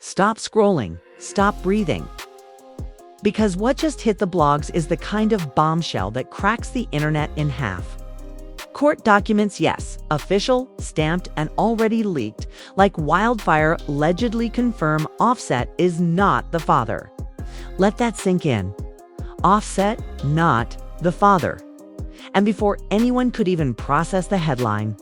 stop scrolling, stop breathing. Because what just hit the blogs is the kind of bombshell that cracks the internet in half. Court documents, yes, official, stamped, and already leaked, like wildfire, allegedly confirm Offset is not the father. Let that sink in. Offset, not the father. And before anyone could even process the headline,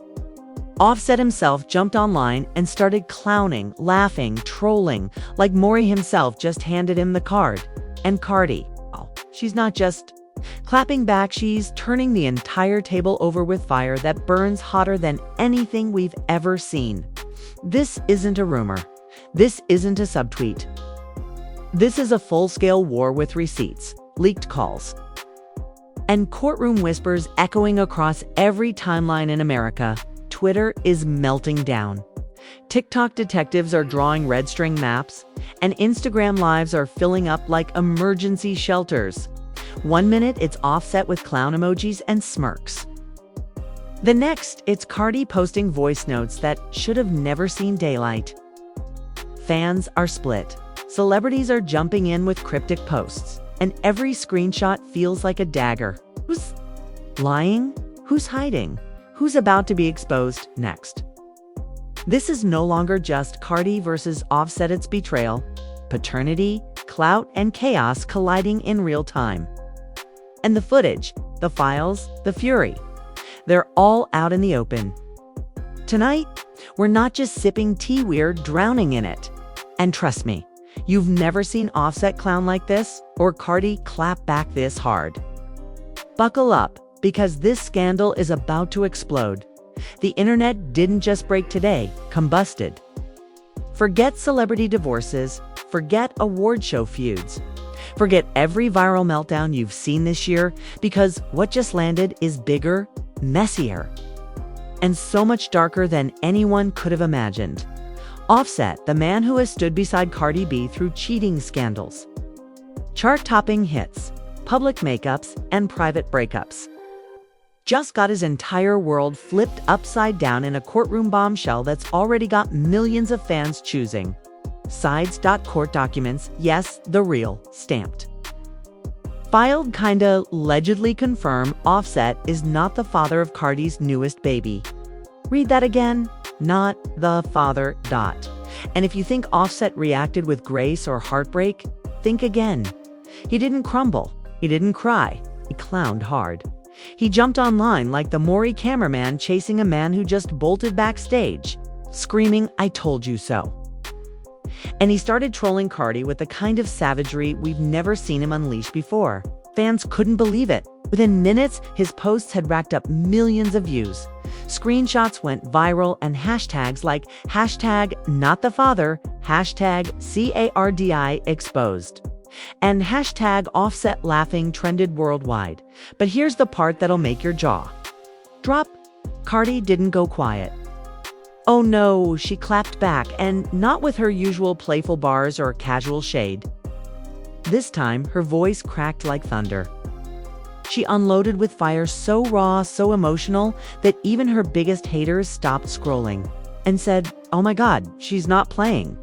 Offset himself jumped online and started clowning, laughing, trolling, like Maury himself just handed him the card. And Cardi, well, she's not just clapping back, she's turning the entire table over with fire that burns hotter than anything we've ever seen. This isn't a rumor. This isn't a subtweet. This is a full-scale war with receipts, leaked calls, and courtroom whispers echoing across every timeline in America. Twitter is melting down. TikTok detectives are drawing red string maps, and Instagram lives are filling up like emergency shelters. One minute, it's Offset with clown emojis and smirks. The next, it's Cardi posting voice notes that should have never seen daylight. Fans are split. Celebrities are jumping in with cryptic posts, and every screenshot feels like a dagger. Who's lying? Who's hiding? Who's about to be exposed next? This is no longer just Cardi versus Offset, it's betrayal, paternity, clout, and chaos colliding in real time. And the footage, the files, the fury, they're all out in the open. Tonight, we're not just sipping tea, we're drowning in it. And trust me, you've never seen Offset clown like this or Cardi clap back this hard. Buckle up, because this scandal is about to explode. The internet didn't just break today, combusted. Forget celebrity divorces, forget award show feuds. Forget every viral meltdown you've seen this year, because what just landed is bigger, messier, and so much darker than anyone could have imagined. Offset, the man who has stood beside Cardi B through cheating scandals, chart-topping hits, public makeups, and private breakups, just got his entire world flipped upside down in a courtroom bombshell that's already got millions of fans choosing sides. Court documents, yes, the real, stamped, filed, kinda allegedly confirm Offset is not the father of Cardi's newest baby. Read that again, not the father. And if you think Offset reacted with grace or heartbreak, think again. He didn't crumble, he didn't cry, he clowned hard. He jumped online like the Maury cameraman chasing a man who just bolted backstage, screaming, "I told you so." And he started trolling Cardi with the kind of savagery we've never seen him unleash before. Fans couldn't believe it. Within minutes, his posts had racked up millions of views. Screenshots went viral, and hashtags like #NotTheFather, #CARDI exposed, and #Offset laughing trended worldwide. But here's the part that'll make your jaw drop. Cardi didn't go quiet. Oh no, she clapped back, and not with her usual playful bars or casual shade. This time, her voice cracked like thunder. She unloaded with fire so raw, so emotional, that even her biggest haters stopped scrolling and said, "Oh my God, she's not playing."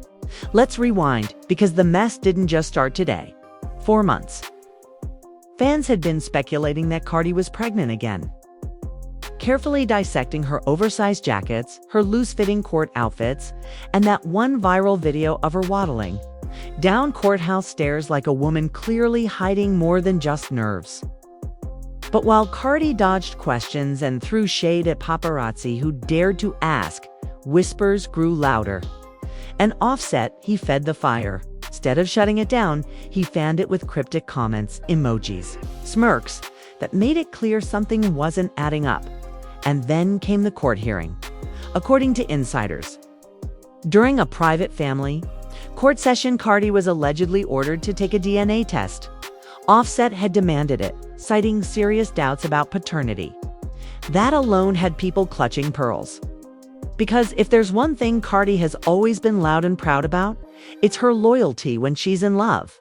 Let's rewind, because the mess didn't just start today. 4 months. Fans had been speculating that Cardi was pregnant again, carefully dissecting her oversized jackets, her loose-fitting court outfits, and that one viral video of her waddling down courthouse stairs like a woman clearly hiding more than just nerves. But while Cardi dodged questions and threw shade at paparazzi who dared to ask, whispers grew louder. And Offset, he fed the fire. Instead of shutting it down, he fanned it with cryptic comments, emojis, smirks that made it clear something wasn't adding up. And then came the court hearing. According to insiders, during a private family court session, Cardi was allegedly ordered to take a DNA test. Offset had demanded it, citing serious doubts about paternity. That alone had people clutching pearls. Because if there's one thing Cardi has always been loud and proud about, it's her loyalty when she's in love.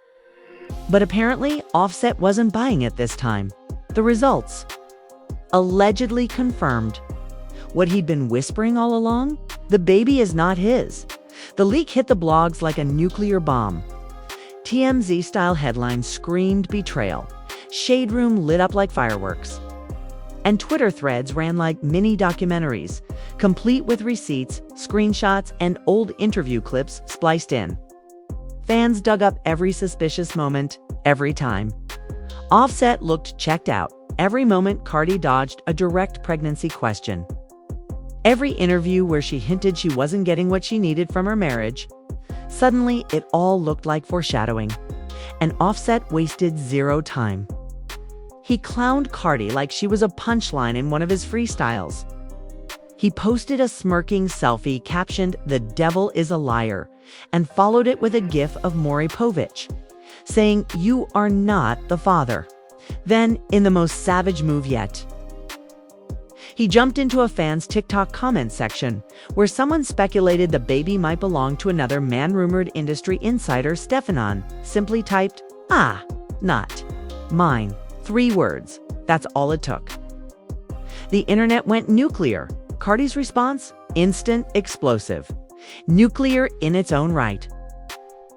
But apparently, Offset wasn't buying it this time. The results allegedly confirmed what he'd been whispering all along. The baby is not his. The leak hit the blogs like a nuclear bomb. TMZ-style headlines screamed betrayal. Shade Room lit up like fireworks. And Twitter threads ran like mini documentaries, complete with receipts, screenshots, and old interview clips spliced in. Fans dug up every suspicious moment, every time. Offset looked checked out every moment Cardi dodged a direct pregnancy question. Every interview where she hinted she wasn't getting what she needed from her marriage. Suddenly, it all looked like foreshadowing. And Offset wasted zero time. He clowned Cardi like she was a punchline in one of his freestyles. He posted a smirking selfie captioned, "The devil is a liar," and followed it with a gif of Maury Povich, saying, "You are not the father." Then, in the most savage move yet, he jumped into a fan's TikTok comment section, where someone speculated the baby might belong to another man-rumored industry insider. Stefanon simply typed, "Not mine." 3 words. That's all it took. The internet went nuclear. Cardi's response? Instant, explosive. Nuclear in its own right.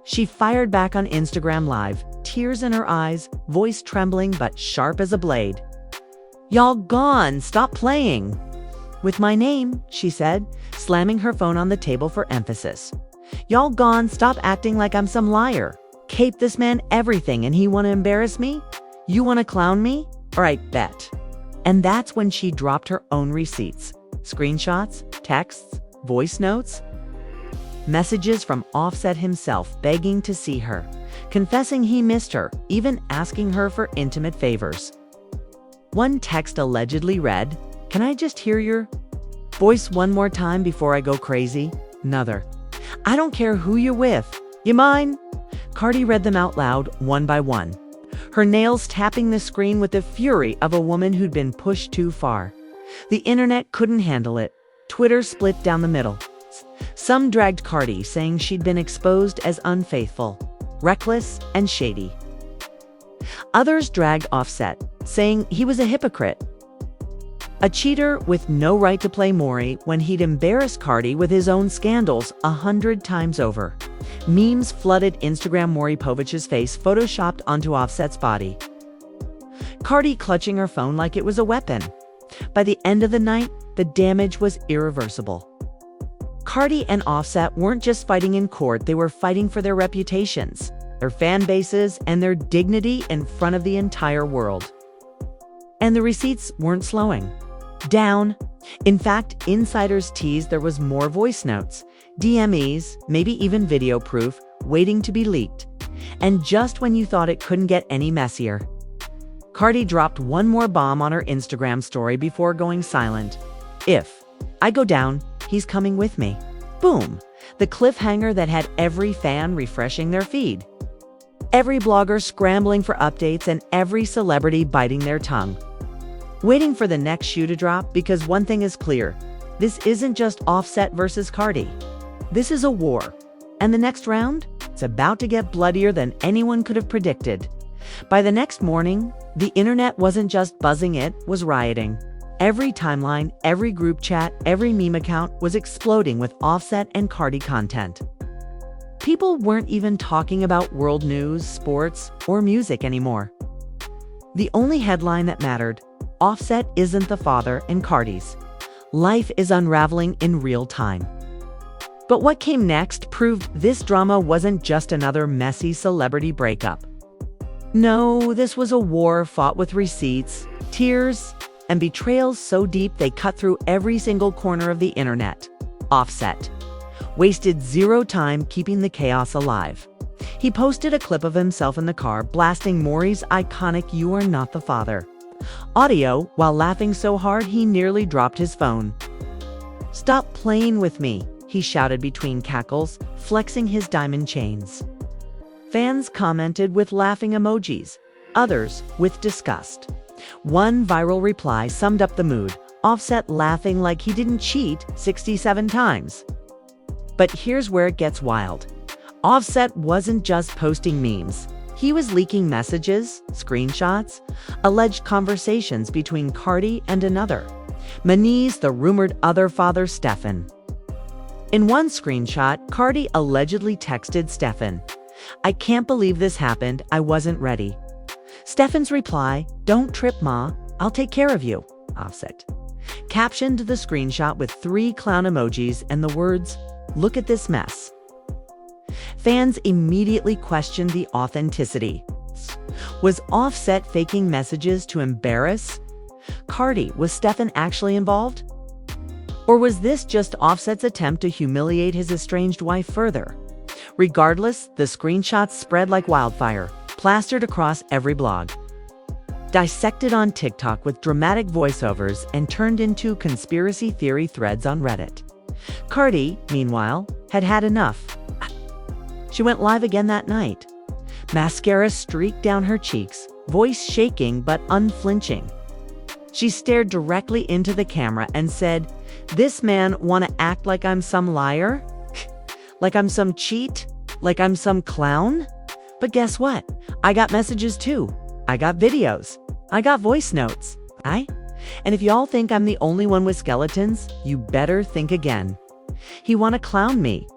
She fired back on Instagram Live, tears in her eyes, voice trembling but sharp as a blade. "Y'all gone, stop playing with my name," she said, slamming her phone on the table for emphasis. "Y'all gone, stop acting like I'm some liar. Cape this man everything and he wanna embarrass me? You wanna clown me? All right, bet." And that's when she dropped her own receipts, screenshots, texts, voice notes, messages from Offset himself begging to see her, confessing he missed her, even asking her for intimate favors. One text allegedly read, "Can I just hear your voice one more time before I go crazy?" Another, "I don't care who you're with. You mine?" Cardi read them out loud, one by one, her nails tapping the screen with the fury of a woman who'd been pushed too far. The internet couldn't handle it. Twitter split down the middle. Some dragged Cardi, saying she'd been exposed as unfaithful, reckless, and shady. Others dragged Offset, saying he was a hypocrite, a cheater with no right to play Maury when he'd embarrassed Cardi with his own scandals 100 times over. Memes flooded Instagram. Maury Povich's face photoshopped onto Offset's body. Cardi clutching her phone like it was a weapon. By the end of the night, the damage was irreversible. Cardi and Offset weren't just fighting in court, they were fighting for their reputations, their fan bases, and their dignity in front of the entire world. And the receipts weren't slowing down. In fact, insiders teased there was more voice notes, DMEs, maybe even video proof, waiting to be leaked. And just when you thought it couldn't get any messier, Cardi dropped one more bomb on her Instagram story before going silent. "If I go down, he's coming with me." Boom! The cliffhanger that had every fan refreshing their feed, every blogger scrambling for updates, and every celebrity biting their tongue, waiting for the next shoe to drop, because one thing is clear. This isn't just Offset versus Cardi. This is a war. And the next round? It's about to get bloodier than anyone could have predicted. By the next morning, the internet wasn't just buzzing, it was rioting. Every timeline, every group chat, every meme account was exploding with Offset and Cardi content. People weren't even talking about world news, sports, or music anymore. The only headline that mattered: Offset isn't the father, and Cardi's life is unraveling in real time. But what came next proved this drama wasn't just another messy celebrity breakup. No, this was a war fought with receipts, tears, and betrayals so deep they cut through every single corner of the internet. Offset wasted zero time keeping the chaos alive. He posted a clip of himself in the car blasting Maury's iconic "You Are Not the Father" audio while laughing so hard he nearly dropped his phone. "Stop playing with me," he shouted between cackles, flexing his diamond chains. Fans commented with laughing emojis, others with disgust. One viral reply summed up the mood: Offset laughing like he didn't cheat 67 times. But here's where it gets wild. Offset wasn't just posting memes. He was leaking messages, screenshots, alleged conversations between Cardi and another, Maniz, the rumored other father, Stefan. In one screenshot, Cardi allegedly texted Stefan, "I can't believe this happened, I wasn't ready." Stefan's reply, "Don't trip, ma, I'll take care of you," Offset captioned the screenshot with 3 clown emojis and the words, "Look at this mess." Fans immediately questioned the authenticity. Was Offset faking messages to embarrass Cardi? Was Stefan actually involved? Or was this just Offset's attempt to humiliate his estranged wife further? Regardless, the screenshots spread like wildfire, plastered across every blog, dissected on TikTok with dramatic voiceovers, and turned into conspiracy theory threads on Reddit. Cardi, meanwhile, had had enough. She went live again that night. Mascara streaked down her cheeks, voice shaking but unflinching. She stared directly into the camera and said, "This man wanna act like I'm some liar? Like I'm some cheat? Like I'm some clown? But guess what? I got messages too. I got videos. I got voice notes. And if y'all think I'm the only one with skeletons, you better think again. He wanna clown me.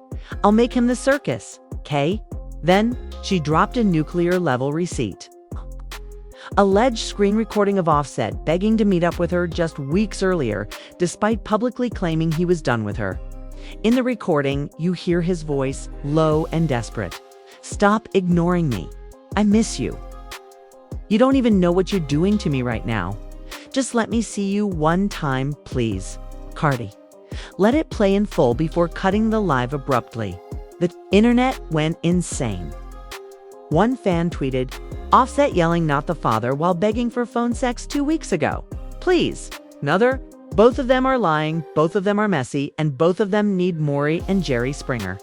I'll make him the circus, okay?" Then she dropped a nuclear-level receipt. Alleged screen recording of Offset begging to meet up with her just weeks earlier, despite publicly claiming he was done with her. In the recording, you hear his voice, low and desperate. "Stop ignoring me. I miss you. You don't even know what you're doing to me right now. Just let me see you one time, please. Cardi." Let it play in full before cutting the live abruptly. The internet went insane. One fan tweeted, "Offset yelling 'not the father' while begging for phone sex 2 weeks ago. Please." Another, "Both of them are lying, both of them are messy, and both of them need Maury and Jerry Springer."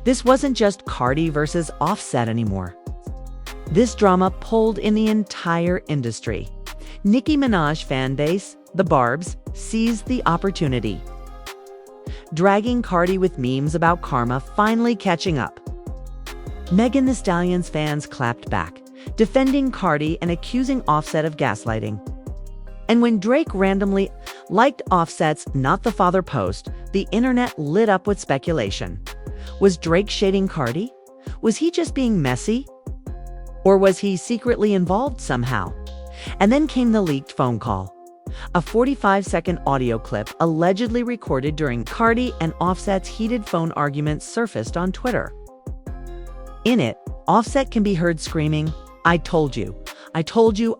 This wasn't just Cardi versus Offset anymore. This drama pulled in the entire industry. Nicki Minaj fan base, the Barbs, seized the opportunity, dragging Cardi with memes about karma finally catching up. Megan Thee Stallion's fans clapped back, defending Cardi and accusing Offset of gaslighting. And when Drake randomly liked Offset's "Not the Father" post, the internet lit up with speculation. Was Drake shading Cardi? Was he just being messy? Or was he secretly involved somehow? And then came the leaked phone call. A 45-second audio clip allegedly recorded during Cardi and Offset's heated phone argument surfaced on Twitter. In it, Offset can be heard screaming, I told you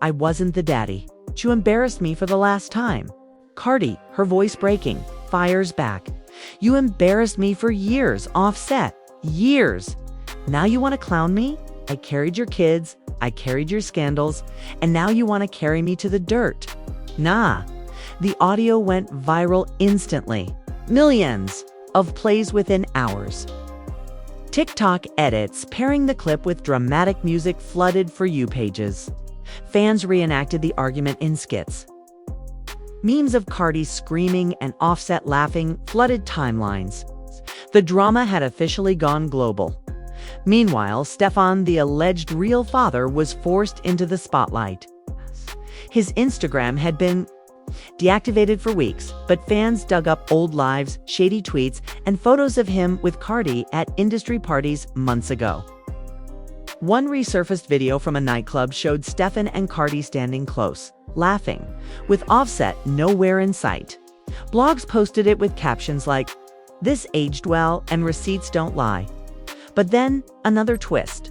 I wasn't the daddy. You embarrassed me for the last time." Cardi, her voice breaking, fires back, "You embarrassed me for years, Offset, years. Now you want to clown me? I carried your kids, I carried your scandals, and now you want to carry me to the dirt. Nah." The audio went viral instantly. Millions of plays within hours. TikTok edits pairing the clip with dramatic music flooded For You pages. Fans reenacted the argument in skits. Memes of Cardi screaming and Offset laughing flooded timelines. The drama had officially gone global. Meanwhile, Stefan, the alleged real father, was forced into the spotlight. His Instagram had been deactivated for weeks, but fans dug up old lives, shady tweets, and photos of him with Cardi at industry parties months ago. One resurfaced video from a nightclub showed Stefan and Cardi standing close, laughing, with Offset nowhere in sight. Blogs posted it with captions like, "This aged well and receipts don't lie." But then, another twist.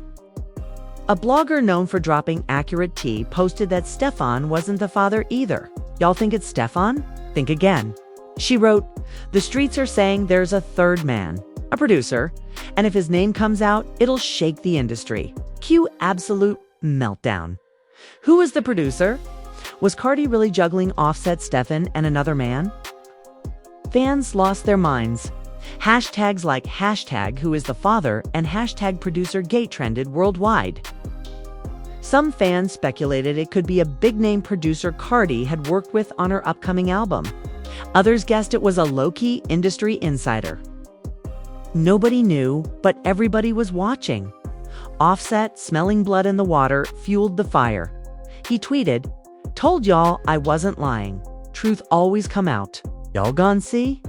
A blogger known for dropping accurate tea posted that Stefan wasn't the father either. Y'all think it's Stefan? Think again. She wrote, "The streets are saying there's a third man, a producer, and if his name comes out, it'll shake the industry." Cue absolute meltdown. Who was the producer? Was Cardi really juggling Offset, Stefan, and another man? Fans lost their minds. Hashtags like #Who is the father and #ProducerGate trended worldwide. Some fans speculated it could be a big-name producer Cardi had worked with on her upcoming album. Others guessed it was a low-key industry insider. Nobody knew, but everybody was watching. Offset, smelling blood in the water, fueled the fire. He tweeted, "Told y'all I wasn't lying. Truth always come out. Y'all gone see?"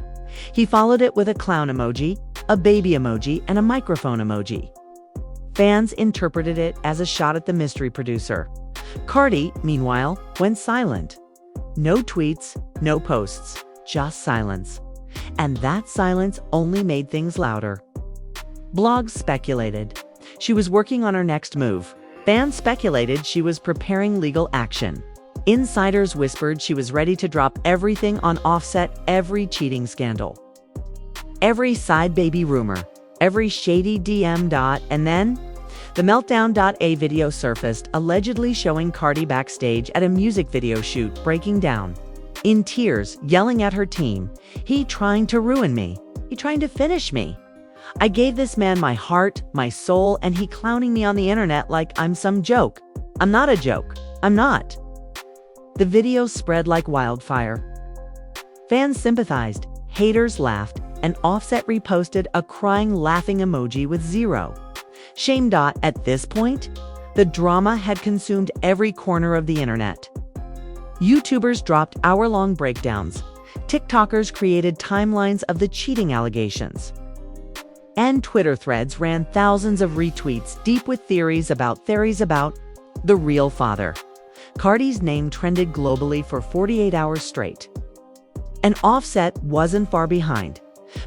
He followed it with a clown emoji, a baby emoji, and a microphone emoji. Fans interpreted it as a shot at the mystery producer. Cardi, meanwhile, went silent. No tweets, no posts, just silence. And that silence only made things louder. Blogs speculated she was working on her next move. Fans speculated she was preparing legal action. Insiders whispered she was ready to drop everything on Offset, every cheating scandal, every side baby rumor, every shady DM. And then, the Meltdown. A video surfaced allegedly showing Cardi backstage at a music video shoot breaking down. In tears, yelling at her team, "He trying to ruin me. He trying to finish me. I gave this man my heart, my soul, and he clowning me on the internet like I'm some joke. I'm not a joke. I'm not." The video spread like wildfire. Fans sympathized, haters laughed, and Offset reposted a crying, laughing emoji with zero shame. At this point, the drama had consumed every corner of the internet. YouTubers dropped hour-long breakdowns. TikTokers created timelines of the cheating allegations. And Twitter threads ran thousands of retweets deep with theories about the real father. Cardi's name trended globally for 48 hours straight. And Offset wasn't far behind.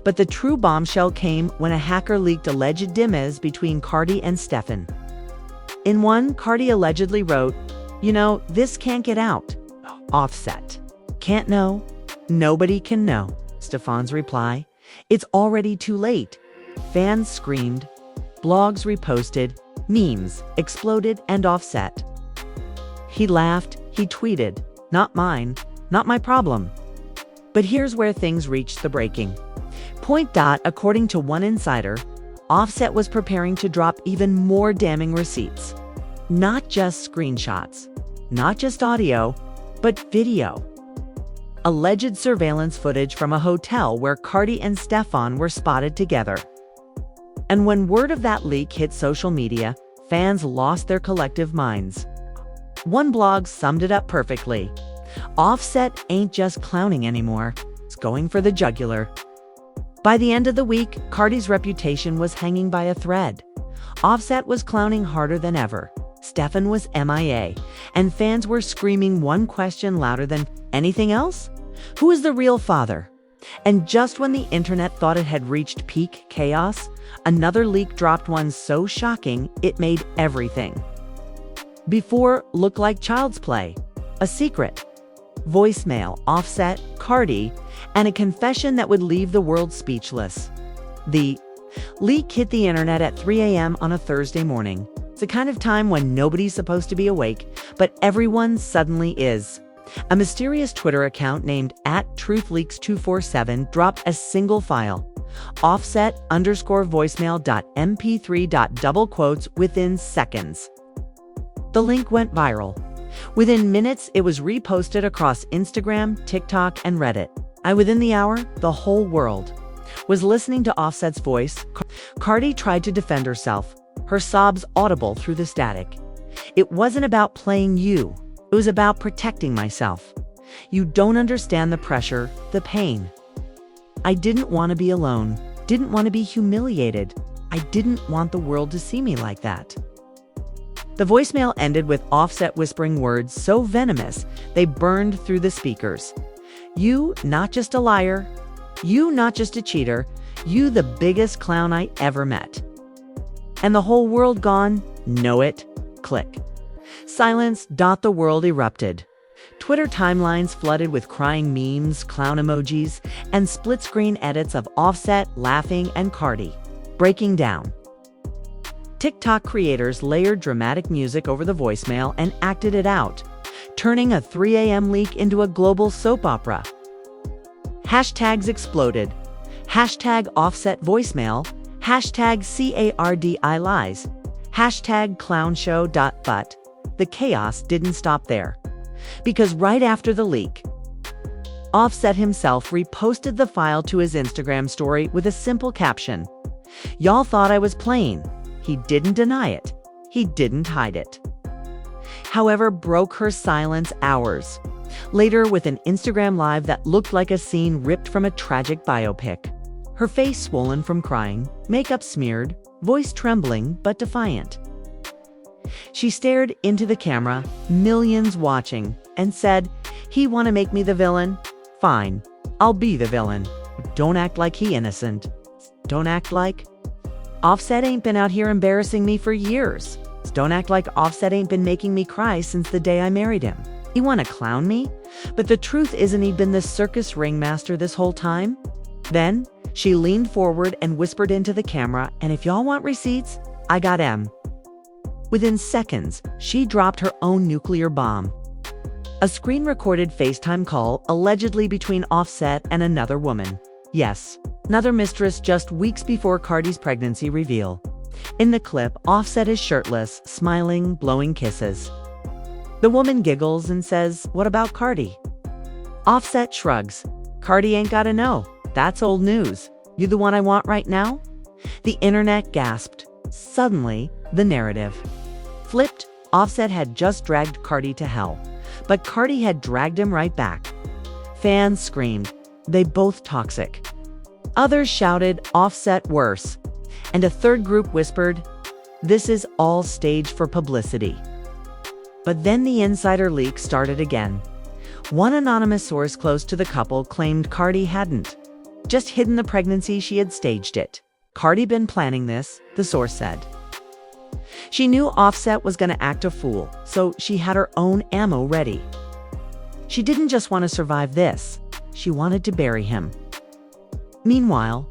But the true bombshell came when a hacker leaked alleged DMs between Cardi and Stefan. In one, Cardi allegedly wrote, "You know, this can't get out." Offset, "Can't know? Nobody can know." Stefan's reply, "It's already too late." Fans screamed, blogs reposted, memes exploded, and Offset. He laughed, he tweeted, "Not mine, not my problem." But here's where things reached the breaking point. According to one insider, Offset was preparing to drop even more damning receipts. Not just screenshots, not just audio, but video. Alleged surveillance footage from a hotel where Cardi and Stefan were spotted together. And when word of that leak hit social media, fans lost their collective minds. One blog summed it up perfectly. Offset ain't just clowning anymore, it's going for the jugular. By the end of the week, Cardi's reputation was hanging by a thread. Offset was clowning harder than ever. Stefan was MIA, and fans were screaming one question louder than anything else: who is the real father? And just when the internet thought it had reached peak chaos, another leak dropped, one so shocking it made everything before look like child's play. A secret voicemail, Offset, Cardi, and a confession that would leave the world speechless. The leak hit the internet at 3 a.m. on a Thursday morning. It's the kind of time when nobody's supposed to be awake, but everyone suddenly is. A mysterious Twitter account named @TruthLeaks247 dropped a single file, offset_voicemail.mp3. Within seconds. The link went viral. Within minutes, it was reposted across Instagram, TikTok, and Reddit. Within the hour, the whole world was listening to Offset's voice. Cardi tried to defend herself, her sobs audible through the static. "It wasn't about playing you. It was about protecting myself. You don't understand the pressure, the pain. I didn't want to be alone, didn't want to be humiliated. I didn't want the world to see me like that." The voicemail ended with Offset whispering words so venomous they burned through the speakers. "You, not just a liar. You, not just a cheater. You, the biggest clown I ever met." And the whole world gone? Know it? Click. Silence. The world erupted. Twitter timelines flooded with crying memes, clown emojis, and split-screen edits of Offset laughing and Cardi breaking down. TikTok creators layered dramatic music over the voicemail and acted it out, turning a 3 a.m. leak into a global soap opera. Hashtags exploded. Hashtag Offset voicemail. Hashtag CARDI lies. Hashtag clownshow. But the chaos didn't stop there. Because right after the leak, Offset himself reposted the file to his Instagram story with a simple caption: "Y'all thought I was playing." He didn't deny it. He didn't hide it. However, broke her silence hours. Later, with an Instagram live that looked like a scene ripped from a tragic biopic. Her face swollen from crying, makeup smeared, voice trembling but defiant. She stared into the camera, millions watching, and said, "He wanna make me the villain? Fine, I'll be the villain. Don't act like he innocent. Don't act like Offset ain't been out here embarrassing me for years. Don't act like Offset ain't been making me cry since the day I married him. You wanna clown me? But the truth isn't he been the circus ringmaster this whole time?" Then, she leaned forward and whispered into the camera, "And if y'all want receipts, I got 'em." Within seconds, she dropped her own nuclear bomb. A screen-recorded FaceTime call allegedly between Offset and another woman. Yes, another mistress just weeks before Cardi's pregnancy reveal. In the clip, Offset is shirtless, smiling, blowing kisses. The woman giggles and says, "What about Cardi?" Offset shrugs. "Cardi ain't gotta know. That's old news. You the one I want right now?" The internet gasped. Suddenly, the narrative flipped. Offset had just dragged Cardi to hell, but Cardi had dragged him right back. Fans screamed, "They both toxic." Others shouted, "Offset worse." And a third group whispered, "This is all staged for publicity." But then the insider leak started again. One anonymous source close to the couple claimed Cardi hadn't just hidden the pregnancy, she had staged it. "Cardi been planning this," the source said. She knew Offset was going to act a fool, so she had her own ammo ready. She didn't just want to survive this, she wanted to bury him. Meanwhile,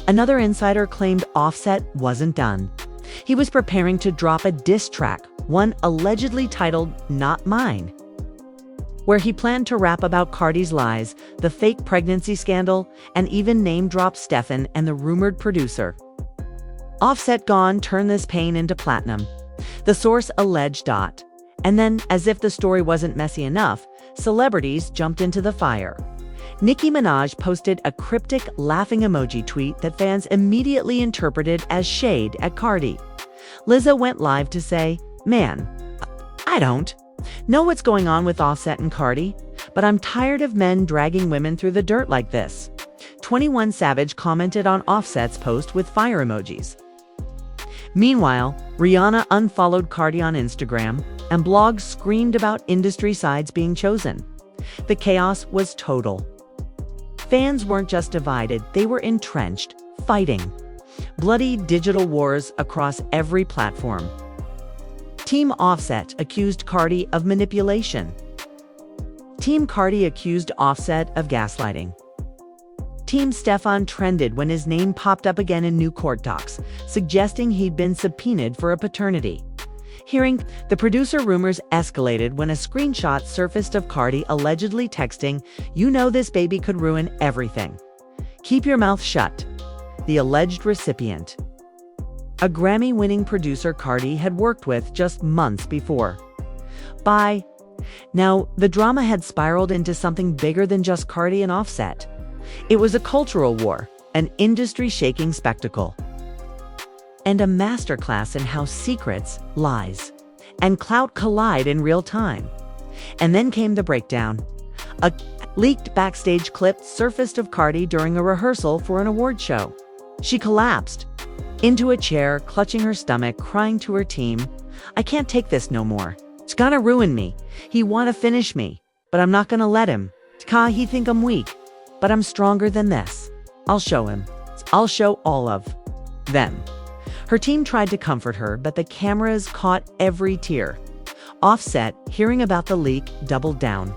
another insider claimed Offset wasn't done. He was preparing to drop a diss track, one allegedly titled "Not Mine," where he planned to rap about Cardi's lies, the fake pregnancy scandal, and even name-drop Stefan and the rumored producer. Offset gone turned this pain into platinum, the source alleged. And then, as if the story wasn't messy enough, celebrities jumped into the fire. Nicki Minaj posted a cryptic laughing emoji tweet that fans immediately interpreted as shade at Cardi. Lizzo went live to say, "Man, I don't know what's going on with Offset and Cardi, but I'm tired of men dragging women through the dirt like this." 21 Savage commented on Offset's post with fire emojis. Meanwhile, Rihanna unfollowed Cardi on Instagram, and blogs screamed about industry sides being chosen. The chaos was total. Fans weren't just divided, they were entrenched, fighting. Bloody digital wars across every platform. Team Offset accused Cardi of manipulation. Team Cardi accused Offset of gaslighting. Team Stefan trended when his name popped up again in new court docs, suggesting he'd been subpoenaed for a paternity. Hearing the producer rumors escalated when a screenshot surfaced of Cardi allegedly texting, "You know this baby could ruin everything. Keep your mouth shut." The alleged recipient, a Grammy-winning producer Cardi had worked with just months before. By now, the drama had spiraled into something bigger than just Cardi and Offset. It was a cultural war, an industry-shaking spectacle, and a masterclass in how secrets, lies, and clout collide in real time. And then came the breakdown. A leaked backstage clip surfaced of Cardi during a rehearsal for an award show. She collapsed into a chair, clutching her stomach, crying to her team, "I can't take this no more. It's gonna ruin me. He wanna finish me, but I'm not gonna let him. He think I'm weak, but I'm stronger than this. I'll show him. I'll show all of them." Her team tried to comfort her, but the cameras caught every tear. Offset, hearing about the leak, doubled down.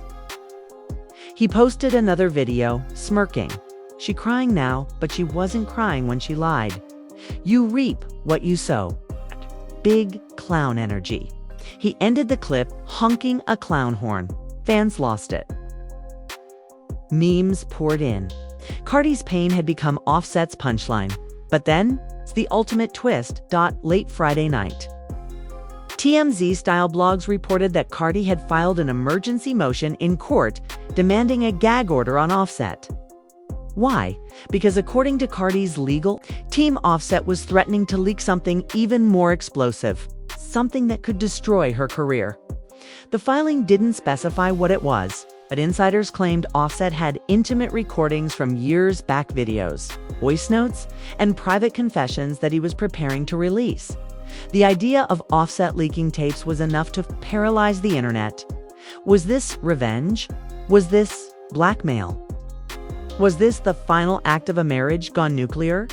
He posted another video, smirking. She crying now, but she wasn't crying when she lied. "You reap what you sow." Big clown energy. He ended the clip honking a clown horn. Fans lost it. Memes poured in. Cardi's pain had become Offset's punchline. But then, it's the ultimate twist. Late Friday night, TMZ-style blogs reported that Cardi had filed an emergency motion in court demanding a gag order on Offset. Why? Because according to Cardi's legal team, Offset was threatening to leak something even more explosive, something that could destroy her career. The filing didn't specify what it was, But insiders claimed Offset had intimate recordings from years back videos, voice notes, and private confessions that he was preparing to release. The idea of Offset leaking tapes was enough to paralyze the internet. Was this revenge? Was this blackmail? Was this the final act of a marriage gone nuclear?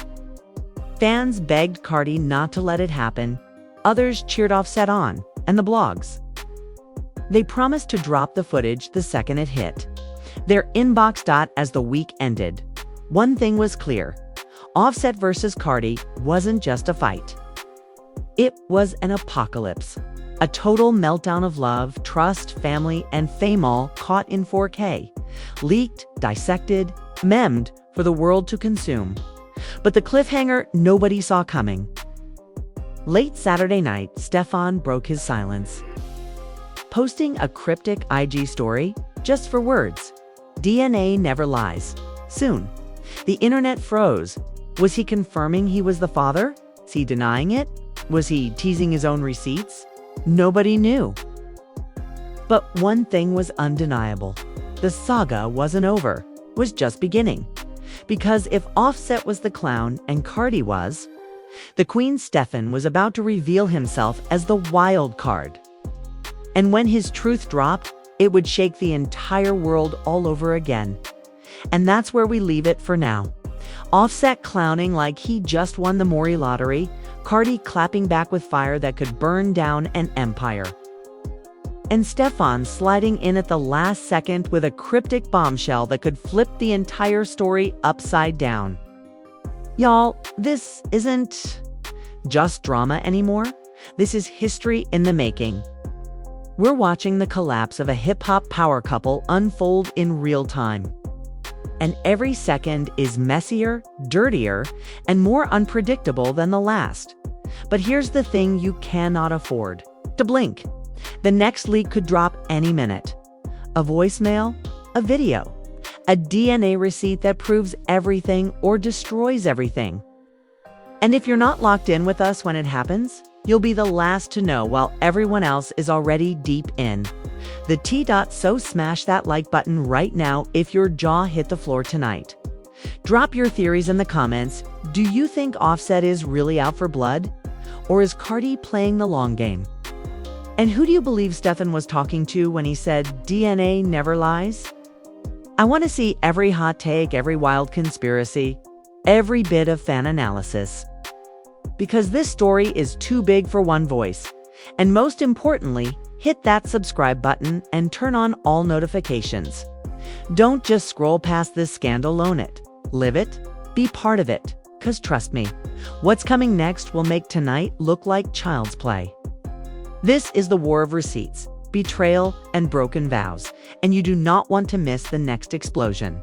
Fans begged Cardi not to let it happen. Others cheered Offset on, and the blogs. They promised to drop the footage the second it hit. Their inbox as the week ended. One thing was clear. Offset versus Cardi wasn't just a fight. It was an apocalypse. A total meltdown of love, trust, family, and fame, all caught in 4K. Leaked, dissected, memed for the world to consume. But the cliffhanger nobody saw coming. Late Saturday night, Stefan broke his silence, posting a cryptic IG story just for words. DNA never lies. Soon, the internet froze. Was he confirming he was the father? Was he denying it? Was he teasing his own receipts? Nobody knew. But one thing was undeniable. The saga wasn't over, was just beginning. Because if Offset was the clown and Cardi was, the Queen Stefan was about to reveal himself as the wild card. And when his truth dropped, it would shake the entire world all over again. And that's where we leave it for now. Offset clowning like he just won the Maury lottery, Cardi clapping back with fire that could burn down an empire. And Stefan sliding in at the last second with a cryptic bombshell that could flip the entire story upside down. Y'all, this isn't just drama anymore. This is history in the making. We're watching the collapse of a hip-hop power couple unfold in real time. And every second is messier, dirtier, and more unpredictable than the last. But here's the thing you cannot afford: to blink. The next leak could drop any minute. A voicemail, a video, a DNA receipt that proves everything or destroys everything. And if you're not locked in with us when it happens, you'll be the last to know while everyone else is already deep in. So smash that like button right now if your jaw hit the floor tonight. Drop your theories in the comments. Do you think Offset is really out for blood? Or is Cardi playing the long game? And who do you believe Stefan was talking to when he said DNA never lies? I want to see every hot take, every wild conspiracy, every bit of fan analysis. Because this story is too big for one voice. And most importantly, hit that subscribe button and turn on all notifications. Don't just scroll past this scandal, own it. Live it. Be part of it. 'Cause trust me, what's coming next will make tonight look like child's play. This is the war of receipts, betrayal, and broken vows, and you do not want to miss the next explosion.